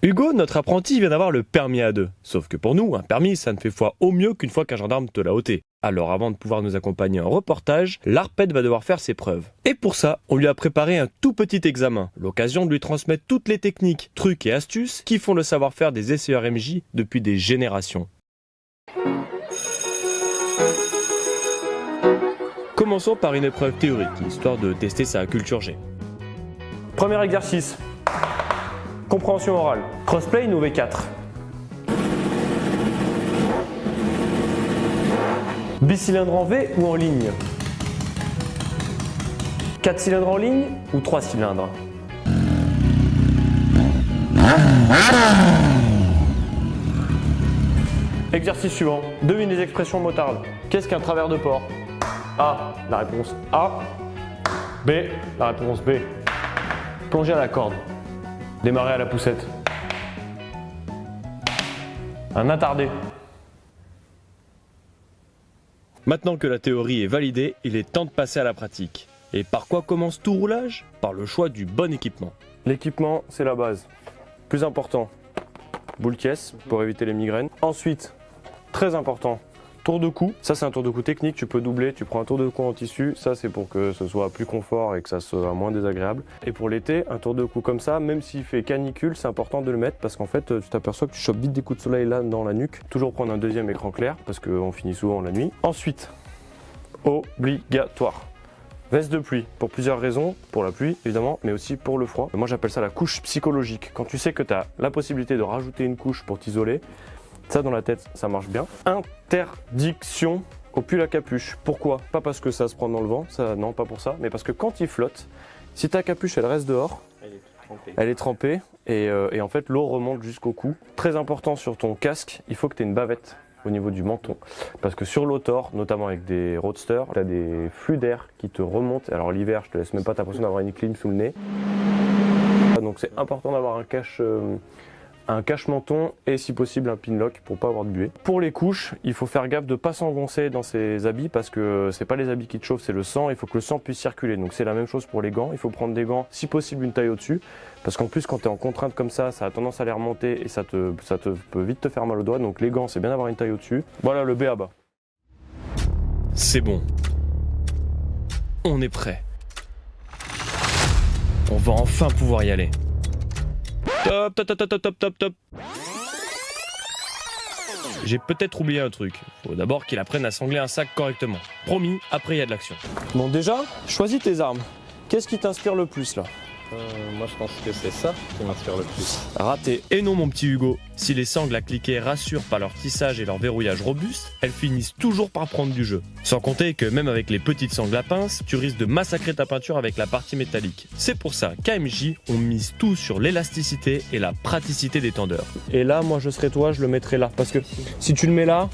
Hugo, notre apprenti, vient d'avoir le permis A2. Sauf que pour nous, un permis, ça ne fait foi au mieux qu'une fois qu'un gendarme te l'a ôté. Alors avant de pouvoir nous accompagner en reportage, l'ARPED va devoir faire ses preuves. Et pour ça, on lui a préparé un tout petit examen, l'occasion de lui transmettre toutes les techniques, trucs et astuces qui font le savoir-faire des essayeurs MJ depuis des générations. Commençons par une épreuve théorique, histoire de tester sa culture G. Premier exercice. Compréhension orale. Crossplane ou V4? Bicylindre en V ou en ligne? 4 cylindres en ligne ou 3 cylindres? Exercice suivant. Devine les expressions motardes. Qu'est-ce qu'un travers de port? A. La réponse A. B. La réponse B. Plonger à la corde. Démarrer à la poussette. Un attardé. Maintenant que la théorie est validée, il est temps de passer à la pratique. Et par quoi commence tout roulage? Par le choix du bon équipement. L'équipement, c'est la base. Plus important, boule caisse pour éviter les migraines. Ensuite, très important, tour de cou. Ça, c'est un tour de cou technique, tu peux doubler, tu prends un tour de cou en tissu. Ça, c'est pour que ce soit plus confort et que ça soit moins désagréable. Et pour l'été, un tour de cou comme ça, même s'il fait canicule, c'est important de le mettre parce qu'en fait, tu t'aperçois que tu chopes vite des coups de soleil là dans la nuque. Toujours prendre un deuxième écran clair parce qu'on finit souvent la nuit. Ensuite, obligatoire. Veste de pluie, pour plusieurs raisons, pour la pluie évidemment, mais aussi pour le froid. Moi j'appelle ça la couche psychologique. Quand tu sais que tu as la possibilité de rajouter une couche pour t'isoler, ça dans la tête, ça marche bien. Interdiction au pull à capuche. Pourquoi? Pas parce que ça se prend dans le vent, ça, non pas pour ça, mais parce que quand il flotte, si ta capuche elle reste dehors, elle est trempée et en fait l'eau remonte jusqu'au cou. Très important sur ton casque, il faut que tu aies une bavette au niveau du menton. Parce que sur l'autor, notamment avec des roadsters, tu as des flux d'air qui te remontent. Alors l'hiver, je te laisse même pas l'impression d'avoir une clim sous le nez. Donc c'est important d'avoir un cache-menton et si possible un pinlock pour pas avoir de buée. Pour les couches, il faut faire gaffe de pas s'engoncer dans ces habits parce que c'est pas les habits qui te chauffent, c'est le sang. Il faut que le sang puisse circuler. Donc c'est la même chose pour les gants. Il faut prendre des gants, si possible une taille au-dessus. Parce qu'en plus quand tu es en contrainte comme ça a tendance à les remonter et ça peut vite te faire mal aux doigts. Donc les gants, c'est bien d'avoir une taille au-dessus. Voilà le B.A.-ba. C'est bon. On est prêt. On va enfin pouvoir y aller. Top, top, top, top, top, top, top. J'ai peut-être oublié un truc. Faut d'abord qu'il apprenne à sangler un sac correctement. Promis, après il y a de l'action. Bon déjà, choisis tes armes. Qu'est-ce qui t'inspire le plus là? Moi je pense que c'est ça qui m'inspire le plus. Raté. Et non mon petit Hugo, si les sangles à cliquer rassurent par leur tissage et leur verrouillage robuste, elles finissent toujours par prendre du jeu. Sans compter que même avec les petites sangles à pince, tu risques de massacrer ta peinture avec la partie métallique. C'est pour ça qu'AMJ, on mise tout sur l'élasticité et la praticité des tendeurs. Et là, moi je serais toi, je le mettrais là. Parce que si tu le mets là,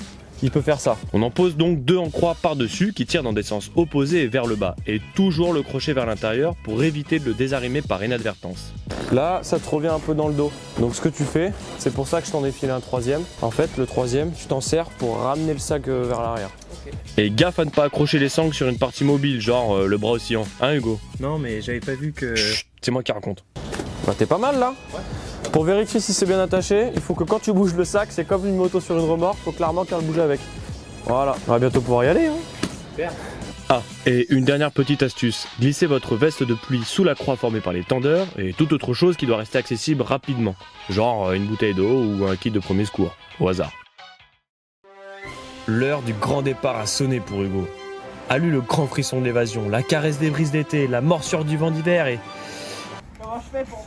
il peut faire ça. On en pose donc deux en croix par-dessus qui tirent dans des sens opposés et vers le bas. Et toujours le crochet vers l'intérieur pour éviter de le désarimer par inadvertance. Là, ça te revient un peu dans le dos. Donc ce que tu fais, c'est pour ça que je t'en ai filé un troisième. En fait, le troisième, tu t'en sers pour ramener le sac vers l'arrière. Okay. Et gaffe à ne pas accrocher les sangles sur une partie mobile, genre le bras oscillant. Hein Hugo? Non, mais j'avais pas vu que... Chut, c'est moi qui raconte. Bah t'es pas mal là. Ouais. Pour vérifier si c'est bien attaché, il faut que quand tu bouges le sac, c'est comme une moto sur une remorque, il faut clairement qu'elle bouge avec. Voilà, on va bientôt pouvoir y aller. Hein. Super. Ah, et une dernière petite astuce, glissez votre veste de pluie sous la croix formée par les tendeurs et toute autre chose qui doit rester accessible rapidement, genre une bouteille d'eau ou un kit de premier secours, au hasard. L'heure du grand départ a sonné pour Hugo. A lu le grand frisson de l'évasion, la caresse des brises d'été, la morsure du vent d'hiver et... Comment je fais pour...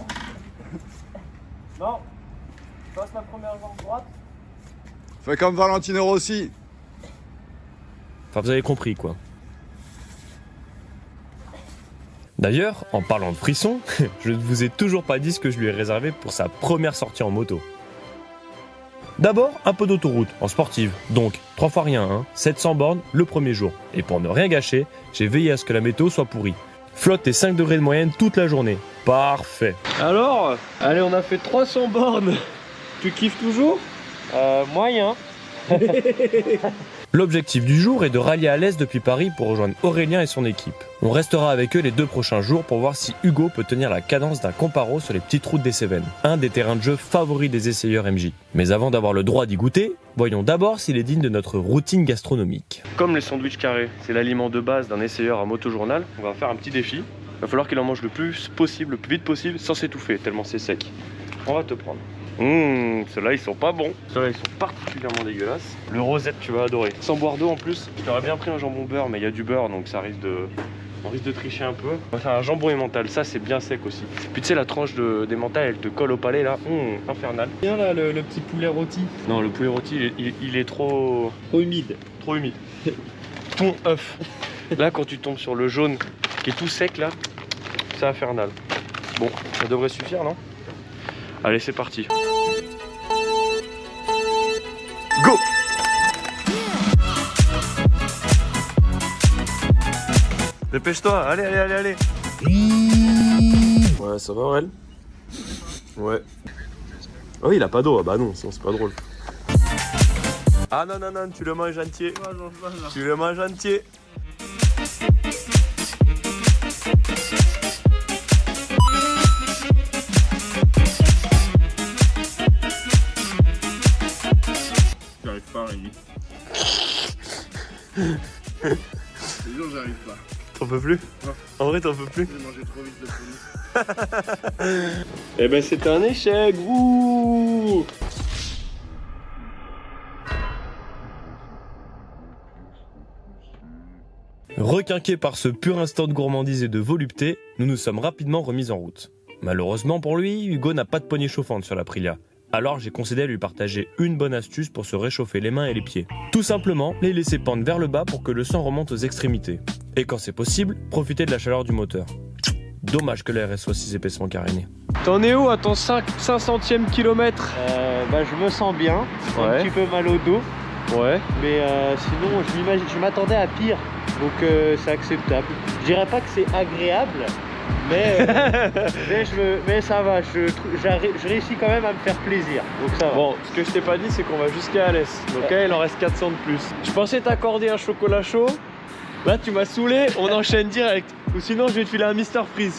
Non, je passe ma première jambe droite. Fais comme Valentino Rossi. Enfin, vous avez compris quoi. D'ailleurs, en parlant de frisson, je ne vous ai toujours pas dit ce que je lui ai réservé pour sa première sortie en moto. D'abord, un peu d'autoroute, en sportive. Donc, 3 fois rien, hein, 700 bornes le premier jour. Et pour ne rien gâcher, j'ai veillé à ce que la météo soit pourrie. Flotte et 5 degrés de moyenne toute la journée. Parfait. Alors, allez, on a fait 300 bornes. Tu kiffes toujours? Moyen. L'objectif du jour est de rallier à l'est depuis Paris pour rejoindre Aurélien et son équipe. On restera avec eux les 2 prochains jours pour voir si Hugo peut tenir la cadence d'un comparo sur les petites routes des Cévennes, un des terrains de jeu favoris des essayeurs MJ. Mais avant d'avoir le droit d'y goûter, voyons d'abord s'il est digne de notre routine gastronomique. Comme les sandwichs carrés, c'est l'aliment de base d'un essayeur à motojournal, on va faire un petit défi. Il va falloir qu'il en mange le plus possible, le plus vite possible, sans s'étouffer, tellement c'est sec. On va te prendre. Ceux-là ils sont pas bons. Ceux-là ils sont particulièrement dégueulasses. Le rosette tu vas adorer. Sans boire d'eau en plus. Je t'aurais bien pris un jambon beurre mais il y a du beurre donc ça risque de... On risque de tricher un peu. On va faire un jambon emmental, ça c'est bien sec aussi. Puis tu sais la tranche d'emmental elle te colle au palais là. Infernal. Bien là le petit poulet rôti. Non le poulet rôti il est trop... Trop humide. Trop humide. Ton œuf. Là quand tu tombes sur le jaune qui est tout sec là, c'est infernal. Bon, ça devrait suffire non? Allez c'est parti. Go! Dépêche-toi, allez. Ouais, ça va Aurel? Ouais. Ah oui, il a pas d'eau, ah bah non, sinon c'est pas drôle. Ah non, tu le manges entier. Tu le manges entier. J'arrive pas, Rémi. Les jours, j'arrive pas. T'en peux plus? Non. En vrai, t'en peux plus? J'ai mangé trop vite de poulet. Eh ben, c'est un échec! Ouh! Requinqués par ce pur instant de gourmandise et de volupté, nous nous sommes rapidement remis en route. Malheureusement pour lui, Hugo n'a pas de poignée chauffante sur l'Aprilia. Alors j'ai concédé à lui partager une bonne astuce pour se réchauffer les mains et les pieds. Tout simplement, les laisser pendre vers le bas pour que le sang remonte aux extrémités. Et quand c'est possible, profiter de la chaleur du moteur. Dommage que l'air soit si épaissement caréné. T'en es où à ton 500e kilomètre? Je me sens bien. Ouais. Un petit peu mal au dos. Ouais. Mais sinon je m'attendais à pire. Donc c'est acceptable. Je dirais pas que c'est agréable. Mais ça va, je réussis quand même à me faire plaisir. Donc ça va. Bon, ce que je t'ai pas dit, c'est qu'on va jusqu'à Alès. Donc là, il en reste 400 de plus. Je pensais t'accorder un chocolat chaud. Là, tu m'as saoulé, on enchaîne direct. Ou sinon, je vais te filer un Mister Freeze.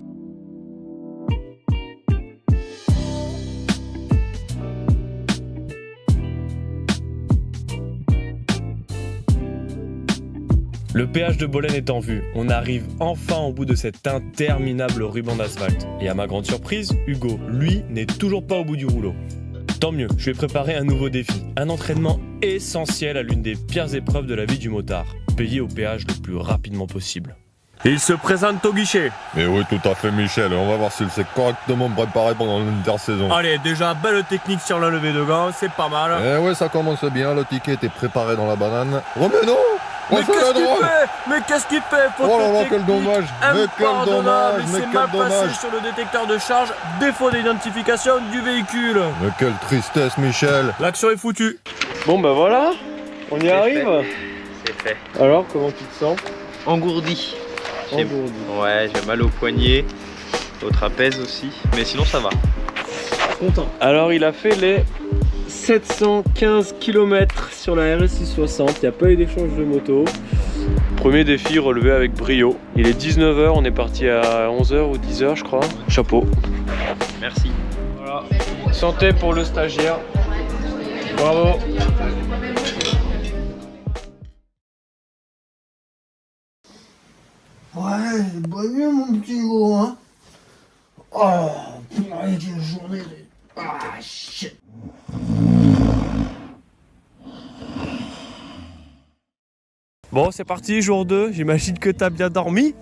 Le péage de Bolène est en vue. On arrive enfin au bout de cet interminable ruban d'asphalte. Et à ma grande surprise, Hugo, lui, n'est toujours pas au bout du rouleau. Tant mieux, je lui ai préparé un nouveau défi. Un entraînement essentiel à l'une des pires épreuves de la vie du motard. Payer au péage le plus rapidement possible. Il se présente au guichet. Mais oui, tout à fait, Michel. On va voir s'il s'est correctement préparé pendant l'intersaison. Allez, déjà, belle technique sur la levée de gants, c'est pas mal. Eh ouais, ça commence bien. Le ticket était préparé dans la banane. Remets-non! Mais qu'est-ce qu'il fait? Mais qu'est-ce qu'il fait? Oh là là, quel dommage! Mais quel dommage! Mais c'est quel mal passé dommage! sur le détecteur de charge, défaut d'identification du véhicule. Mais quelle tristesse, Michel! L'action est foutue. Bon bah voilà, on y arrive. C'est fait. Alors, comment tu te sens? Engourdi. Engourdi. Ouais, j'ai mal au poignet, au trapèze aussi. Mais sinon, ça va. Content. Alors, il a fait les 715 km sur la RS660, il n'y a pas eu d'échange de moto. Premier défi relevé avec brio. Il est 19h, on est parti à 11h ou 10h je crois. Chapeau. Merci. Voilà. Santé pour le stagiaire. Bravo. Ouais, bonne nuit mon petit gros, hein. Oh, purée, quelle journée de... Ah, shit. Bon, c'est parti, jour 2. J'imagine que t'as bien dormi.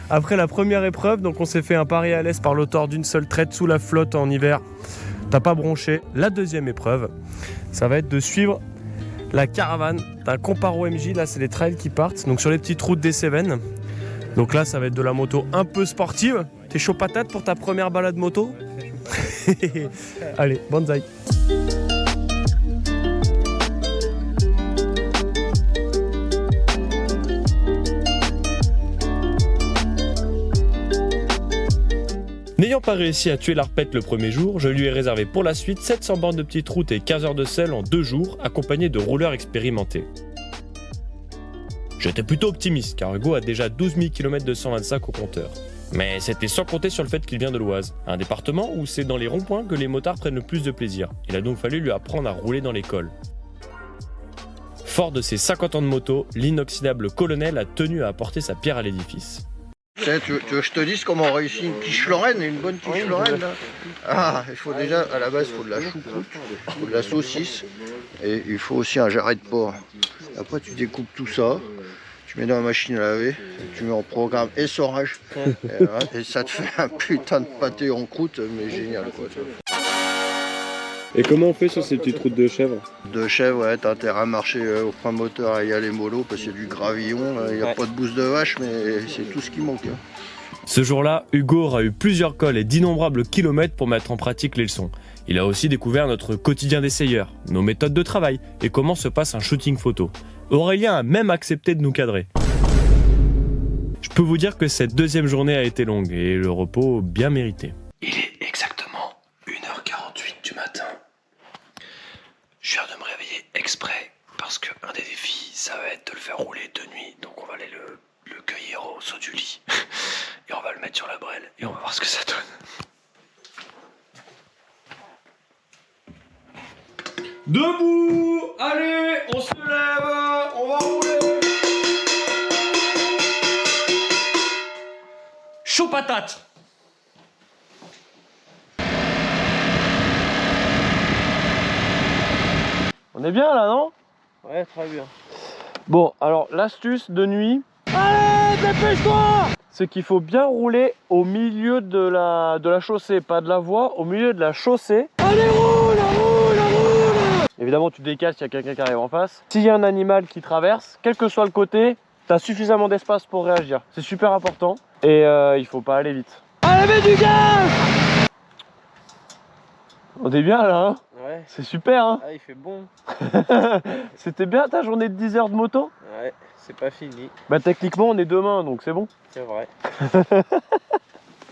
Après la première épreuve, donc on s'est fait un Paris-Alès par l'auteur d'une seule traite sous la flotte en hiver. T'as pas bronché. La deuxième épreuve, ça va être de suivre la caravane d'un comparo MJ. Là, c'est les trails qui partent, donc sur les petites routes des Cévennes. Donc là, ça va être de la moto un peu sportive. T'es chaud patate pour ta première balade moto? Allez, bonsaï. N'ayant pas réussi à tuer l'arpette le premier jour, je lui ai réservé pour la suite 700 bornes de petites routes et 15 heures de selle en 2 jours, accompagné de rouleurs expérimentés. J'étais plutôt optimiste car Hugo a déjà 12 000 km de 125 au compteur. Mais c'était sans compter sur le fait qu'il vient de l'Oise, un département où c'est dans les ronds-points que les motards prennent le plus de plaisir. Il a donc fallu lui apprendre à rouler dans les cols. Fort de ses 50 ans de moto, l'inoxydable colonel a tenu à apporter sa pierre à l'édifice. Tu veux que je te dise comment on réussit une quiche lorraine, une bonne quiche lorraine là? Ah, il faut déjà, à la base, il faut de la choucroute, il faut de la saucisse, et il faut aussi un jarret de porc. Après, tu découpes tout ça, tu mets dans la machine à laver, tu mets en programme essorage, et ça te fait un putain de pâté en croûte, mais génial quoi. Et comment on fait sur ces petites routes de chèvre? De chèvre, ouais, t'as intérêt à marcher au frein moteur, à y aller mollo, parce qu'il y a du gravillon, il n'y a pas de bouse de vache, mais c'est tout ce qui manque. Ce jour-là, Hugo aura eu plusieurs cols et d'innombrables kilomètres pour mettre en pratique les leçons. Il a aussi découvert notre quotidien d'essayeur, nos méthodes de travail et comment se passe un shooting photo. Aurélien a même accepté de nous cadrer. Je peux vous dire que cette deuxième journée a été longue et le repos bien mérité. Il est exactement 1h48 du matin. Je viens de me réveiller exprès parce qu'un des défis, ça va être de le faire rouler de nuit. Donc on va aller le cueillir au saut du lit et on va le mettre sur la brelle et on va voir ce que ça donne. Debout! Allez, on se lève, on va rouler! Chaud patate! On est bien là, non? Ouais, très bien. Bon, alors l'astuce de nuit... Allez, dépêche-toi! C'est qu'il faut bien rouler au milieu de la chaussée, pas de la voie, au milieu de la chaussée. Allez, roule! Évidemment, tu décales s'il y a quelqu'un qui arrive en face. S'il y a un animal qui traverse, quel que soit le côté, tu as suffisamment d'espace pour réagir. C'est super important et il faut pas aller vite. Allez, mets du gaz! On est bien là, hein? Ouais. C'est super, hein? Ah, il fait bon. C'était bien ta journée de 10 heures de moto? Ouais, c'est pas fini. Bah techniquement, on est demain, donc c'est bon. C'est vrai.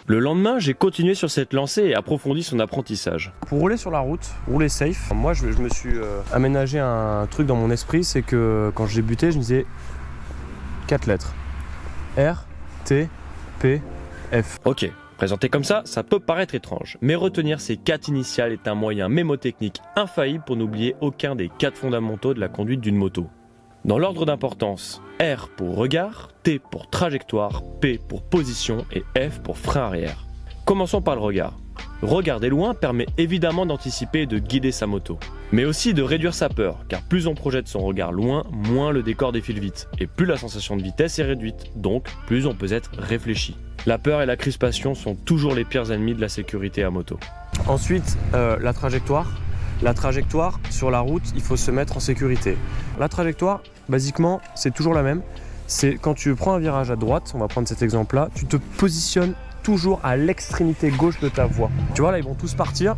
Le lendemain, j'ai continué sur cette lancée et approfondi son apprentissage. Pour rouler sur la route, rouler safe, moi je me suis aménagé un truc dans mon esprit, c'est que quand j'ai débuté, je me disais 4 lettres. R, T, P, F. Ok, présenté comme ça peut paraître étrange, mais retenir ces 4 initiales est un moyen mémotechnique infaillible pour n'oublier aucun des 4 fondamentaux de la conduite d'une moto. Dans l'ordre d'importance, R pour regard, T pour trajectoire, P pour position et F pour frein arrière. Commençons par le regard. Regarder loin permet évidemment d'anticiper et de guider sa moto, mais aussi de réduire sa peur, car plus on projette son regard loin, moins le décor défile vite, et plus la sensation de vitesse est réduite, donc plus on peut être réfléchi. La peur et la crispation sont toujours les pires ennemis de la sécurité à moto. Ensuite, la trajectoire. La trajectoire, sur la route, il faut se mettre en sécurité. La trajectoire, basiquement, c'est toujours la même. C'est quand tu prends un virage à droite, on va prendre cet exemple-là, tu te positionnes toujours à l'extrémité gauche de ta voie. Tu vois, là, ils vont tous partir.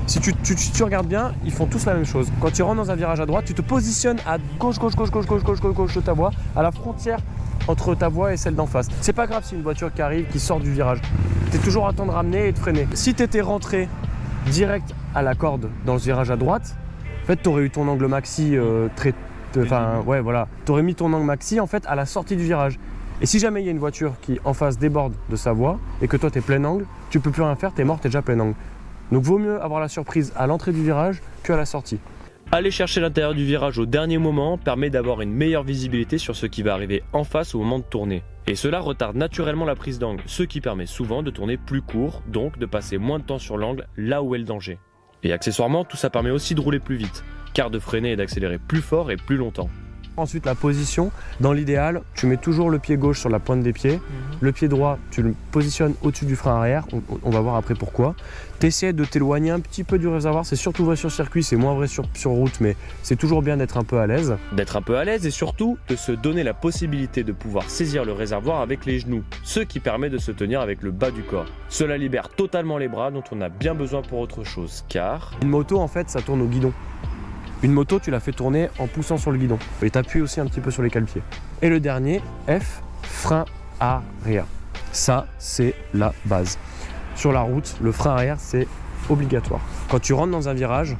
Si tu regardes bien, ils font tous la même chose. Quand tu rentres dans un virage à droite, tu te positionnes à gauche de ta voie, à la frontière entre ta voie et celle d'en face. C'est pas grave si une voiture qui arrive, qui sort du virage. Tu es toujours à temps de ramener et de freiner. Si tu étais rentré direct à la corde dans ce virage à droite, en fait, tu aurais eu ton angle maxi t'aurais mis ton angle maxi en fait à la sortie du virage. Et si jamais il y a une voiture qui en face déborde de sa voie et que toi t'es plein angle, tu peux plus rien faire, t'es mort, t'es déjà plein angle. Donc vaut mieux avoir la surprise à l'entrée du virage qu'à la sortie. Aller chercher l'intérieur du virage au dernier moment permet d'avoir une meilleure visibilité sur ce qui va arriver en face au moment de tourner. Et cela retarde naturellement la prise d'angle, ce qui permet souvent de tourner plus court, donc de passer moins de temps sur l'angle là où est le danger. Et accessoirement, tout ça permet aussi de rouler plus vite, car de freiner et d'accélérer plus fort et plus longtemps. Ensuite, la position. Dans l'idéal, tu mets toujours le pied gauche sur la pointe des pieds. Le pied droit, tu le positionnes au-dessus du frein arrière. On va voir après pourquoi. Tu essaies de t'éloigner un petit peu du réservoir. C'est surtout vrai sur circuit, c'est moins vrai sur route, mais c'est toujours bien d'être un peu à l'aise. D'être un peu à l'aise et surtout de se donner la possibilité de pouvoir saisir le réservoir avec les genoux, ce qui permet de se tenir avec le bas du corps. Cela libère totalement les bras dont on a bien besoin pour autre chose, car... Une moto, en fait, ça tourne au guidon. Une moto, tu la fais tourner en poussant sur le guidon. Et t'appuies aussi un petit peu sur les cale-pieds. Et le dernier, F, frein arrière. Ça, c'est la base. Sur la route, le frein arrière, c'est obligatoire. Quand tu rentres dans un virage,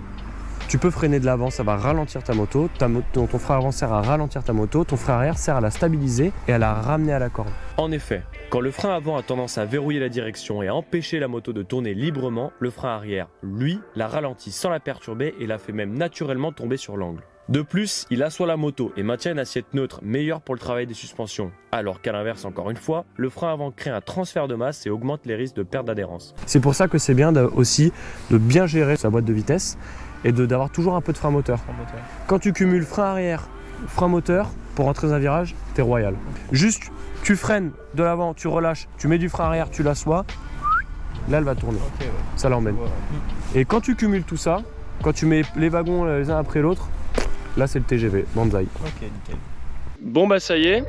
Tu peux freiner de l'avant, ça va ralentir ta moto. Ton frein avant sert à ralentir ta moto. Ton frein arrière sert à la stabiliser et à la ramener à la corde. En effet, quand le frein avant a tendance à verrouiller la direction et à empêcher la moto de tourner librement, le frein arrière, lui, la ralentit sans la perturber et la fait même naturellement tomber sur l'angle. De plus, il assoit la moto et maintient une assiette neutre meilleure pour le travail des suspensions. Alors qu'à l'inverse, encore une fois, le frein avant crée un transfert de masse et augmente les risques de perte d'adhérence. C'est pour ça que c'est bien aussi de bien gérer sa boîte de vitesse et d'avoir toujours un peu de frein moteur. Quand tu cumules frein arrière, frein moteur, pour rentrer dans un virage, t'es royal. Juste, tu freines de l'avant, tu relâches, tu mets du frein arrière, tu l'assois, là elle va tourner. Okay, ouais. Ça l'emmène. Ouais. Et quand tu cumules tout ça, quand tu mets les wagons les uns après l'autre, là c'est le TGV, Banzai. Ok, nickel. Bon bah ça y est,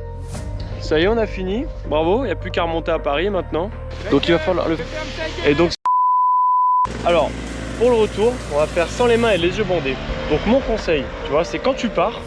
on a fini. Bravo, il n'y a plus qu'à remonter à Paris maintenant. Donc il va falloir le... Et donc... Alors, pour le retour, on va faire sans les mains et les yeux bandés. Donc mon conseil, tu vois, c'est quand tu pars,